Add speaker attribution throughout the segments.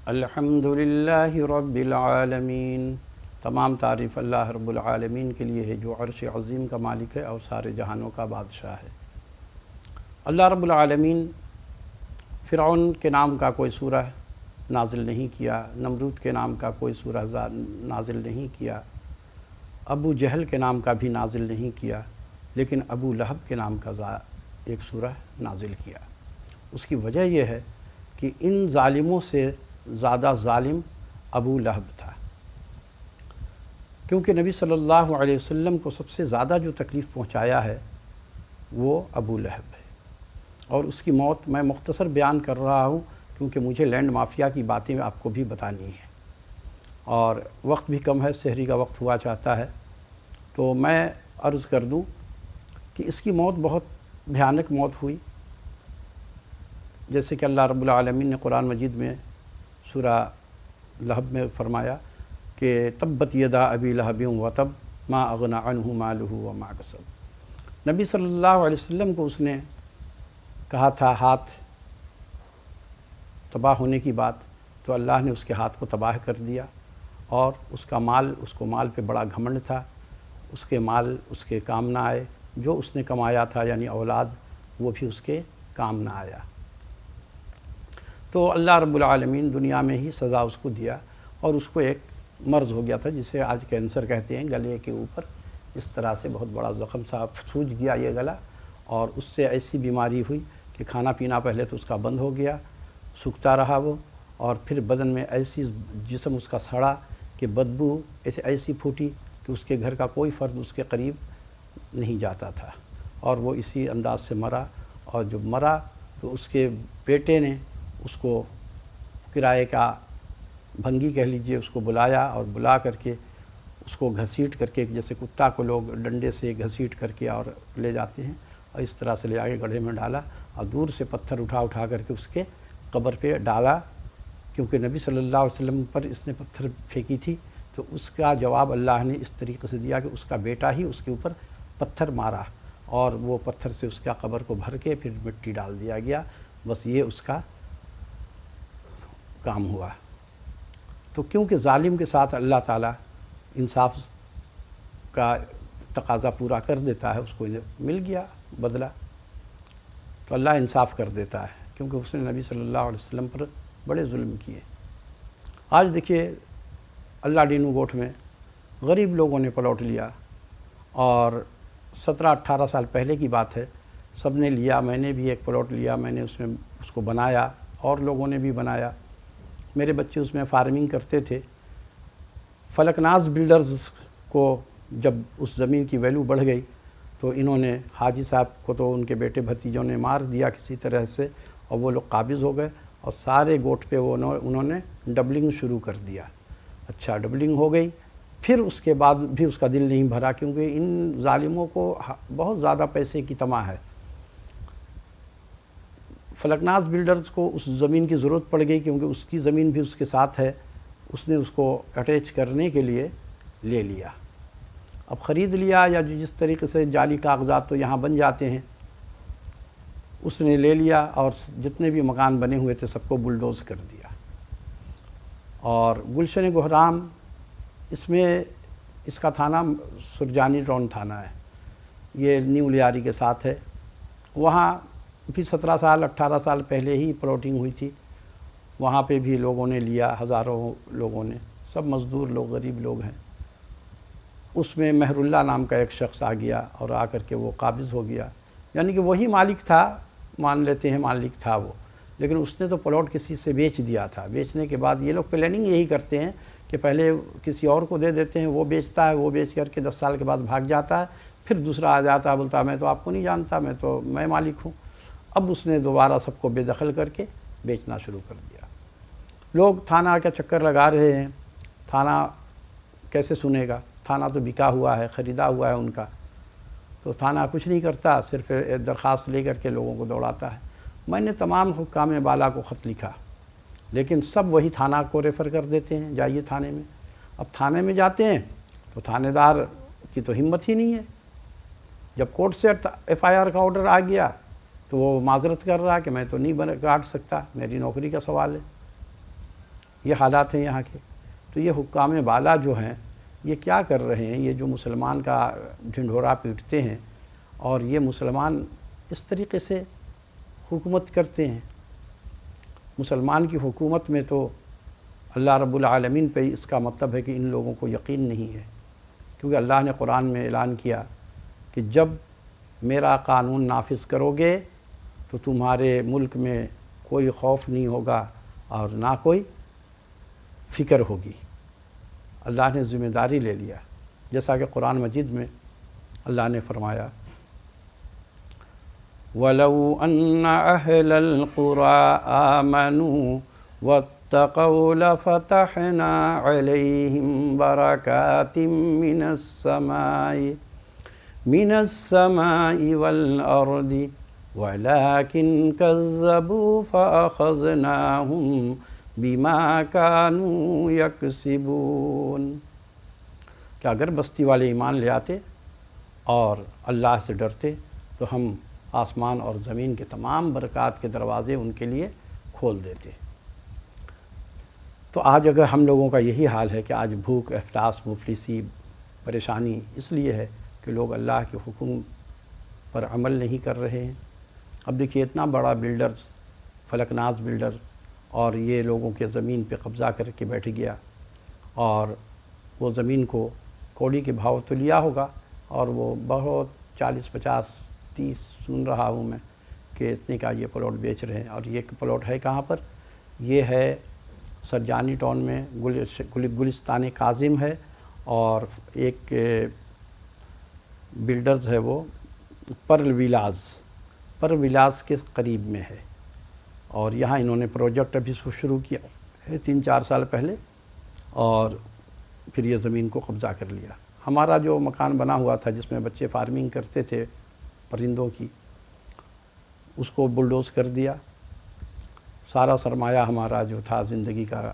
Speaker 1: الحمدللہ رب العالمین، تمام تعریف اللہ رب العالمین کے لیے ہے جو عرش عظیم کا مالک ہے اور سارے جہانوں کا بادشاہ ہے۔ اللہ رب العالمین فرعون کے نام کا کوئی سورہ نازل نہیں کیا، نمرود کے نام کا کوئی سورہ نازل نہیں کیا، ابو جہل کے نام کا بھی نازل نہیں کیا، لیکن ابو لہب کے نام کا ایک سورہ نازل کیا۔ اس کی وجہ یہ ہے کہ ان ظالموں سے زیادہ ظالم ابو لہب تھا، کیونکہ نبی صلی اللہ علیہ وسلم کو سب سے زیادہ جو تکلیف پہنچایا ہے وہ ابو لہب ہے۔ اور اس کی موت میں مختصر بیان کر رہا ہوں کیونکہ مجھے لینڈ مافیا کی باتیں آپ کو بھی بتانی ہیں اور وقت بھی کم ہے، سحری کا وقت ہوا چاہتا ہے، تو میں عرض کر دوں کہ اس کی موت بہت بھیانک موت ہوئی، جیسے کہ اللہ رب العالمین نے قرآن مجید میں سورہ لہب میں فرمایا کہ تبت یدا ابی لہب وتب ما اغنی عنہ مالہ وما کسب۔ نبی صلی اللہ علیہ وسلم کو اس نے کہا تھا ہاتھ تباہ ہونے کی بات، تو اللہ نے اس کے ہاتھ کو تباہ کر دیا، اور اس کا مال، اس کو مال پہ بڑا گھمنڈ تھا، اس کے مال اس کے کام نہ آئے، جو اس نے کمایا تھا یعنی اولاد وہ بھی اس کے کام نہ آیا۔ تو اللہ رب العالمین دنیا میں ہی سزا اس کو دیا، اور اس کو ایک مرض ہو گیا تھا جسے آج کینسر کہتے ہیں، گلے کے اوپر اس طرح سے بہت بڑا زخم سا سوج گیا یہ گلا، اور اس سے ایسی بیماری ہوئی کہ کھانا پینا پہلے تو اس کا بند ہو گیا، سوکھتا رہا وہ، اور پھر بدن میں ایسی جسم اس کا سڑا کہ بدبو ایسی پھوٹی کہ اس کے گھر کا کوئی فرد اس کے قریب نہیں جاتا تھا، اور وہ اسی انداز سے مرا۔ اور جب مرا تو اس کے بیٹے نے اس کو کرائے کا بھنگی کہہ لیجئے، اس کو بلایا، اور بلا کر کے اس کو گھسیٹ کر کے، جیسے کتا کو لوگ ڈنڈے سے گھسیٹ کر کے اور لے جاتے ہیں، اور اس طرح سے لے آ کے گڑھے میں ڈالا، اور دور سے پتھر اٹھا کر کے اس کے قبر پہ ڈالا، کیونکہ نبی صلی اللہ علیہ وسلم پر اس نے پتھر پھینکی تھی، تو اس کا جواب اللہ نے اس طریقے سے دیا کہ اس کا بیٹا ہی اس کے اوپر پتھر مارا، اور وہ پتھر سے اس کا قبر کو بھر کے پھر مٹی ڈال دیا گیا، بس یہ اس کا کام ہوا۔ تو کیونکہ ظالم کے ساتھ اللہ تعالیٰ انصاف کا تقاضا پورا کر دیتا ہے، اس کو مل گیا بدلہ، تو اللہ انصاف کر دیتا ہے، کیونکہ اس نے نبی صلی اللہ علیہ وسلم پر بڑے ظلم کیے۔ آج دیکھیے اللہ ڈینو گوٹھ میں غریب لوگوں نے پلاٹ لیا، اور 17-18 سال پہلے کی بات ہے، سب نے لیا، میں نے بھی ایک پلاٹ لیا، میں نے اس کو بنایا، اور لوگوں نے بھی بنایا، میرے بچے اس میں فارمنگ کرتے تھے۔ فلک ناز بلڈرز کو جب اس زمین کی ویلیو بڑھ گئی تو انہوں نے حاجی صاحب کو تو ان کے بیٹے بھتیجوں نے مار دیا کسی طرح سے، اور وہ لوگ قابض ہو گئے، اور سارے گوٹھ پہ انہوں نے ڈبلنگ شروع کر دیا۔ اچھا ڈبلنگ ہو گئی، پھر اس کے بعد بھی اس کا دل نہیں بھرا، کیونکہ ان ظالموں کو بہت زیادہ پیسے کی طمع ہے۔ فلکناز بلڈرز کو اس زمین کی ضرورت پڑ گئی، کیونکہ اس کی زمین بھی اس کے ساتھ ہے، اس نے اس کو اٹیچ کرنے کے لیے لے لیا۔ اب خرید لیا یا جس طریقے سے جعلی کاغذات تو یہاں بن جاتے ہیں، اس نے لے لیا، اور جتنے بھی مکان بنے ہوئے تھے سب کو بلڈوز کر دیا۔ اور گلشن گہرام اس کا تھانہ سرجانی ٹاؤن تھانہ ہے، یہ نیو لیاری کے ساتھ ہے، وہاں بھی 17 سال 18 سال پہلے ہی پلاٹنگ ہوئی تھی، وہاں پہ بھی لوگوں نے لیا، ہزاروں لوگوں نے، سب مزدور لوگ، غریب لوگ ہیں۔ اس میں مہر اللہ نام کا ایک شخص آ گیا، اور آ کر کے وہ قابض ہو گیا، یعنی کہ وہی مالک تھا، مان لیتے ہیں مالک تھا وہ، لیکن اس نے تو پلاٹ کسی سے بیچ دیا تھا۔ بیچنے کے بعد یہ لوگ پلاننگ یہی کرتے ہیں کہ پہلے کسی اور کو دے دیتے ہیں، وہ بیچتا ہے، وہ بیچ کر کے 10 سال کے بعد بھاگ جاتا ہے، پھر دوسرا آ جاتا ہے، بولتا ہے میں تو آپ کو نہیں جانتا، میں مالک ہوں۔ اب اس نے دوبارہ سب کو بے دخل کر کے بیچنا شروع کر دیا۔ لوگ تھانہ کا چکر لگا رہے ہیں، تھانہ کیسے سنے گا، تھانہ تو بکا ہوا ہے، خریدا ہوا ہے ان کا، تو تھانہ کچھ نہیں کرتا، صرف درخواست لے کر کے لوگوں کو دوڑاتا ہے۔ میں نے تمام حکام بالا کو خط لکھا، لیکن سب وہی تھانہ کو ریفر کر دیتے ہیں، جائیے تھانے میں۔ اب تھانے میں جاتے ہیں تو تھانے دار کی تو ہمت ہی نہیں ہے، جب کورٹ سے FIR کا آرڈر آ گیا تو وہ معذرت کر رہا کہ میں تو نہیں کاٹ سکتا، میری نوکری کا سوال ہے۔ یہ حالات ہیں یہاں کے۔ تو یہ حکام بالا جو ہیں یہ کیا کر رہے ہیں؟ یہ جو مسلمان کا ڈھنڈورا پیٹتے ہیں اور یہ مسلمان اس طریقے سے حکومت کرتے ہیں۔ مسلمان کی حکومت میں تو اللہ رب العالمین پہ اس کا مطلب ہے کہ ان لوگوں کو یقین نہیں ہے، کیونکہ اللہ نے قرآن میں اعلان کیا کہ جب میرا قانون نافذ کرو گے تو تمہارے ملک میں کوئی خوف نہیں ہوگا اور نہ کوئی فکر ہوگی۔ اللہ نے ذمہ داری لے لیا، جیسا کہ قرآن مجید میں اللہ نے فرمایا وَلَوْ أَنَّ أَهْلَ الْقُرَىٰ آمَنُوا وَاتَّقَوْا لَفَتَحْنَا عَلَيْهِمْ بَرَكَاتٍ مِّنَ السَّمَاءِ وَالْأَرْضِ وَلَٰكِن كَذَّبُوا فَأَخَذْنَاهُمْ بِمَا كَانُوا يَكْسِبُونَ کہ اگر بستی والے ایمان لے آتے اور اللہ سے ڈرتے تو ہم آسمان اور زمین کے تمام برکات کے دروازے ان کے لیے کھول دیتے۔ تو آج اگر ہم لوگوں کا یہی حال ہے کہ آج بھوک، افلاس، مفلسی، پریشانی اس لیے ہے کہ لوگ اللہ کے حکم پر عمل نہیں کر رہے ہیں۔ اب دیکھیے اتنا بڑا بلڈر، فلک ناز بلڈر، اور یہ لوگوں کے زمین پہ قبضہ کر کے بیٹھ گیا اور وہ زمین کو کوڑی کے بھاؤ تو لیا ہوگا اور وہ بہت 40، 50، 30 سن رہا ہوں میں کہ اتنے کا یہ پلاٹ بیچ رہے ہیں۔ اور یہ پلاٹ ہے کہاں پر؟ یہ ہے سرجانی ٹاؤن میں، گلستان کاظم ہے، اور ایک بلڈرز ہے وہ پرل ولاز کے قریب میں ہے، اور یہاں انہوں نے پروجیکٹ ابھی شروع کیا ہے 3-4 سال پہلے، اور پھر یہ زمین کو قبضہ کر لیا۔ ہمارا جو مکان بنا ہوا تھا جس میں بچے فارمنگ کرتے تھے پرندوں کی، اس کو بلڈوز کر دیا۔ سارا سرمایہ ہمارا جو تھا زندگی کا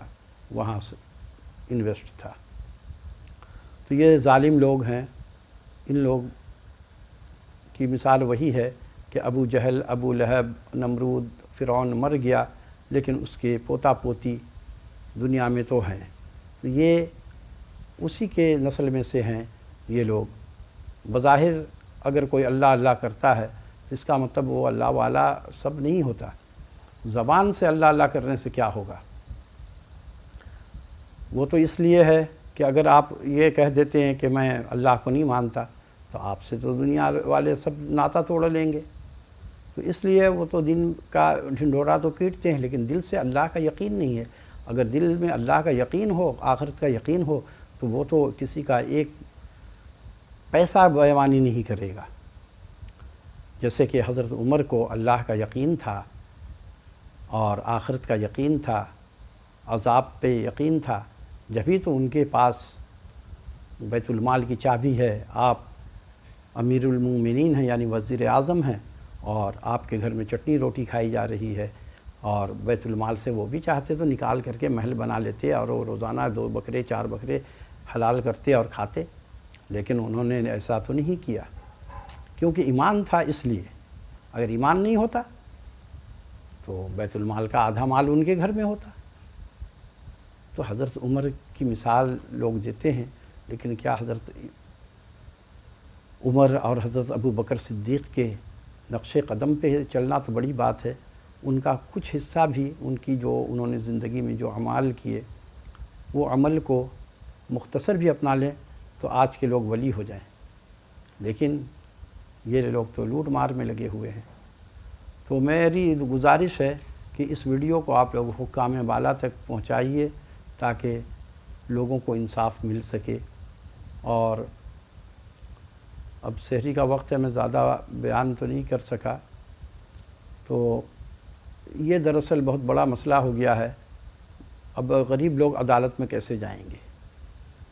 Speaker 1: وہاں سے انویسٹ تھا۔ تو یہ ظالم لوگ ہیں۔ ان لوگ کی مثال وہی ہے کہ ابو جہل، ابو لہب، نمرود، فرعون مر گیا لیکن اس کے پوتا پوتی دنیا میں تو ہیں۔ تو یہ اسی کے نسل میں سے ہیں یہ لوگ۔ بظاہر اگر کوئی اللہ اللہ کرتا ہے تو اس کا مطلب وہ اللہ والا سب نہیں ہوتا۔ زبان سے اللہ اللہ کرنے سے کیا ہوگا؟ وہ تو اس لیے ہے کہ اگر آپ یہ کہہ دیتے ہیں کہ میں اللہ کو نہیں مانتا تو آپ سے تو دنیا والے سب ناتا توڑ لیں گے۔ تو اس لیے وہ تو دن کا ڈھنڈورا تو پیٹتے ہیں لیکن دل سے اللہ کا یقین نہیں ہے۔ اگر دل میں اللہ کا یقین ہو، آخرت کا یقین ہو، تو وہ تو کسی کا ایک پیسہ بیمانی نہیں کرے گا۔ جیسے کہ حضرت عمر کو اللہ کا یقین تھا اور آخرت کا یقین تھا، عذاب پہ یقین تھا، جبھی تو ان کے پاس بیت المال کی چابی ہے۔ آپ امیر المومنین ہیں یعنی وزیر اعظم ہیں، اور آپ کے گھر میں چٹنی روٹی کھائی جا رہی ہے، اور بیت المال سے وہ بھی چاہتے تو نکال کر کے محل بنا لیتے اور وہ روزانہ 2 بکرے 4 بکرے حلال کرتے اور کھاتے، لیکن انہوں نے ایسا تو نہیں کیا کیونکہ ایمان تھا۔ اس لیے اگر ایمان نہیں ہوتا تو بیت المال کا آدھا مال ان کے گھر میں ہوتا۔ تو حضرت عمر کی مثال لوگ دیتے ہیں، لیکن کیا حضرت عمر اور حضرت ابو بکر صدیق کے نقش قدم پہ چلنا تو بڑی بات ہے، ان کا کچھ حصہ بھی ان کی جو انہوں نے زندگی میں جو اعمال کیے وہ عمل کو مختصر بھی اپنا لیں تو آج کے لوگ ولی ہو جائیں، لیکن یہ لوگ تو لوٹ مار میں لگے ہوئے ہیں۔ تو میری گزارش ہے کہ اس ویڈیو کو آپ لوگ حکام بالا تک پہنچائیے تاکہ لوگوں کو انصاف مل سکے۔ اور اب سحری کا وقت ہے، میں زیادہ بیان تو نہیں کر سکا، تو یہ دراصل بہت بڑا مسئلہ ہو گیا ہے۔ اب غریب لوگ عدالت میں کیسے جائیں گے؟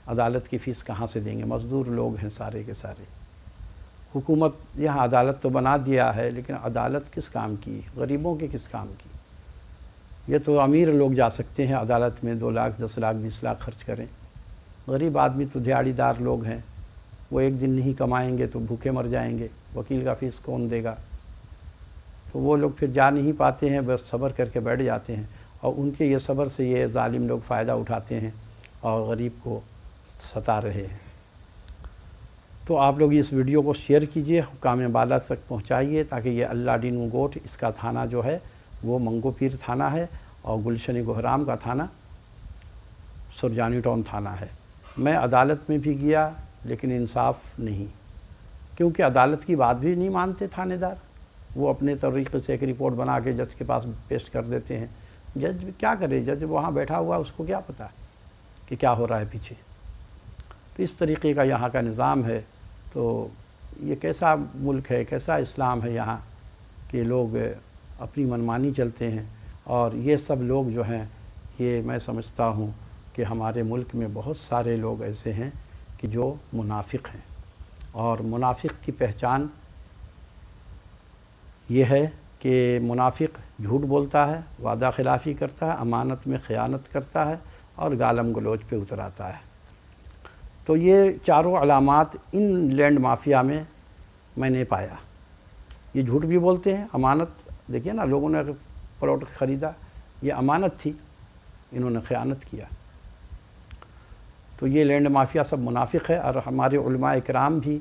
Speaker 1: عدالت کی فیس کہاں سے دیں گے؟ مزدور لوگ ہیں سارے کے سارے۔ حکومت یہاں عدالت تو بنا دیا ہے لیکن عدالت کس کام کی؟ غریبوں کے کس کام کی؟ یہ تو امیر لوگ جا سکتے ہیں عدالت میں، 2 لاکھ 10 لاکھ 20 لاکھ خرچ کریں۔ غریب آدمی تو دیہڑی دار لوگ ہیں، وہ ایک دن نہیں کمائیں گے تو بھوکے مر جائیں گے، وکیل کا فیس کون دے گا؟ تو وہ لوگ پھر جا نہیں پاتے ہیں، بس صبر کر کے بیٹھ جاتے ہیں۔ اور ان کے یہ صبر سے یہ ظالم لوگ فائدہ اٹھاتے ہیں اور غریب کو ستا رہے ہیں۔ تو آپ لوگ اس ویڈیو کو شیئر کیجئے، حکام بالا تک پہنچائیے، تاکہ یہ اللہ ڈینو گوٹ اس کا تھانہ جو ہے وہ منگو پیر تھانہ ہے، اور گلشن گہرام کا تھانہ سرجانی ٹاؤن تھانہ ہے۔ میں عدالت میں بھی گیا لیکن انصاف نہیں، کیونکہ عدالت کی بات بھی نہیں مانتے تھانے دار، وہ اپنے طریقے سے ایک رپورٹ بنا کے جج کے پاس پیش کر دیتے ہیں۔ جج کیا کرے، جج وہاں بیٹھا ہوا اس کو کیا پتہ کہ کیا ہو رہا ہے پیچھے۔ تو اس طریقے کا یہاں کا نظام ہے۔ تو یہ کیسا ملک ہے، کیسا اسلام ہے یہاں کہ لوگ اپنی منمانی چلتے ہیں۔ اور یہ سب لوگ جو ہیں، یہ میں سمجھتا ہوں کہ ہمارے ملک میں بہت سارے لوگ ایسے ہیں کہ جو منافق ہیں، اور منافق کی پہچان یہ ہے کہ منافق جھوٹ بولتا ہے، وعدہ خلافی کرتا ہے، امانت میں خیانت کرتا ہے اور گالم گلوچ پہ اتراتا ہے۔ تو یہ چاروں علامات ان لینڈ مافیا میں نے پایا۔ یہ جھوٹ بھی بولتے ہیں، امانت دیکھیے نا، لوگوں نے پلاٹ خریدا، یہ امانت تھی، انہوں نے خیانت کیا۔ تو یہ لینڈ مافیا سب منافق ہے، اور ہمارے علماء اکرام بھی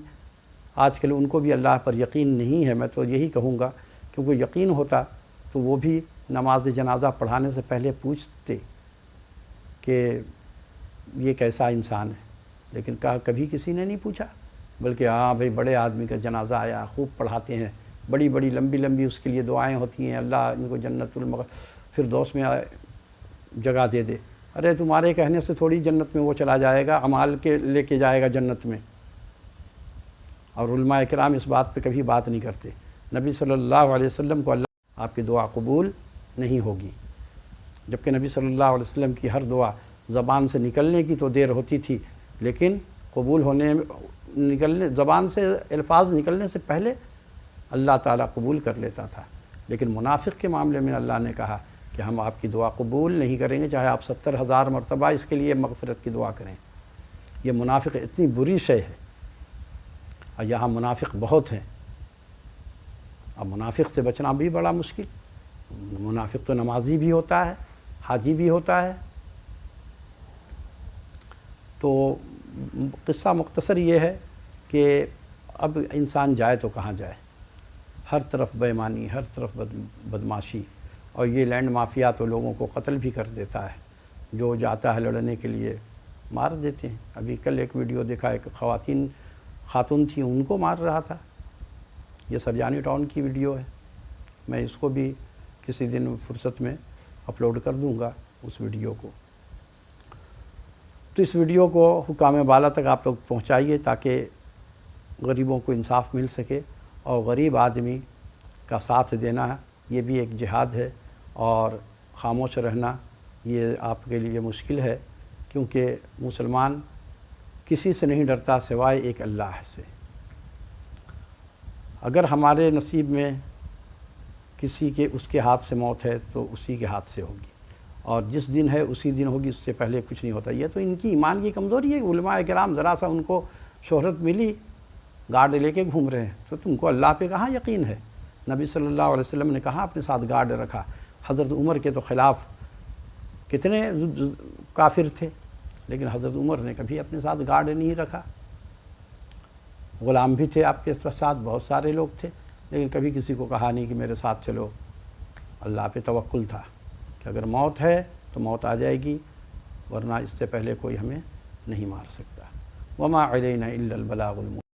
Speaker 1: آج کل ان کو بھی اللہ پر یقین نہیں ہے۔ میں تو یہی کہوں گا، کیونکہ یقین ہوتا تو وہ بھی نماز جنازہ پڑھانے سے پہلے پوچھتے کہ یہ کیسا انسان ہے، لیکن کبھی کسی نے نہیں پوچھا، بلکہ ہاں بھئی بڑے آدمی کا جنازہ آیا، خوب پڑھاتے ہیں، بڑی بڑی لمبی لمبی اس کے لیے دعائیں ہوتی ہیں، اللہ ان کو جنت الفردوس میں جگہ دے دے۔ ارے تمہارے کہنے سے تھوڑی جنت میں وہ چلا جائے گا، اعمال کے لے کے جائے گا جنت میں۔ اور علماء کرام اس بات پہ کبھی بات نہیں کرتے۔ نبی صلی اللہ علیہ وسلم کو اللہ آپ کی دعا قبول نہیں ہوگی، جبکہ نبی صلی اللہ علیہ وسلم کی ہر دعا زبان سے نکلنے کی تو دیر ہوتی تھی، لیکن قبول زبان سے الفاظ نکلنے سے پہلے اللہ تعالیٰ قبول کر لیتا تھا۔ لیکن منافق کے معاملے میں اللہ نے کہا کہ ہم آپ کی دعا قبول نہیں کریں گے، چاہے آپ 70,000 مرتبہ اس کے لیے مغفرت کی دعا کریں۔ یہ منافق اتنی بری شے ہے، اور یہاں منافق بہت ہیں۔ اب منافق سے بچنا بھی بڑا مشکل۔ منافق تو نمازی بھی ہوتا ہے، حاجی بھی ہوتا ہے۔ تو قصہ مختصر یہ ہے کہ اب انسان جائے تو کہاں جائے، ہر طرف بے ایمانی، ہر طرف بدماشی، اور یہ لینڈ مافیا تو لوگوں کو قتل بھی کر دیتا ہے، جو جاتا ہے لڑنے کے لیے مار دیتے ہیں۔ ابھی کل ایک ویڈیو دیکھا، ایک خاتون تھی، ان کو مار رہا تھا۔ یہ سرجانی ٹاؤن کی ویڈیو ہے، میں اس کو بھی کسی دن فرصت میں اپلوڈ کر دوں گا اس ویڈیو کو۔ تو اس ویڈیو کو حکام بالا تک آپ لوگ پہنچائیے، تاکہ غریبوں کو انصاف مل سکے، اور غریب آدمی کا ساتھ دینا یہ بھی ایک جہاد ہے، اور خاموش رہنا یہ آپ کے لیے مشکل ہے، کیونکہ مسلمان کسی سے نہیں ڈرتا سوائے ایک اللہ سے۔ اگر ہمارے نصیب میں کسی کے اس کے ہاتھ سے موت ہے تو اسی کے ہاتھ سے ہوگی، اور جس دن ہے اسی دن ہوگی، اس سے پہلے کچھ نہیں ہوتا۔ یہ تو ان کی ایمان کی کمزوری ہے۔ علماء کرام ذرا سا ان کو شہرت ملی، گارڈ لے کے گھوم رہے ہیں، تو تم کو اللہ پہ کہاں یقین ہے؟ نبی صلی اللہ علیہ وسلم نے کہاں اپنے ساتھ گارڈ رکھا؟ حضرت عمر کے تو خلاف کتنے کافر تھے، لیکن حضرت عمر نے کبھی اپنے ساتھ گارڈ نہیں رکھا۔ غلام بھی تھے آپ کے ساتھ، بہت سارے لوگ تھے، لیکن کبھی کسی کو کہا نہیں کہ میرے ساتھ چلو۔ اللہ پہ توکل تھا کہ اگر موت ہے تو موت آ جائے گی، ورنہ اس سے پہلے کوئی ہمیں نہیں مار سکتا۔ وما علینا الا البلاغ المبین۔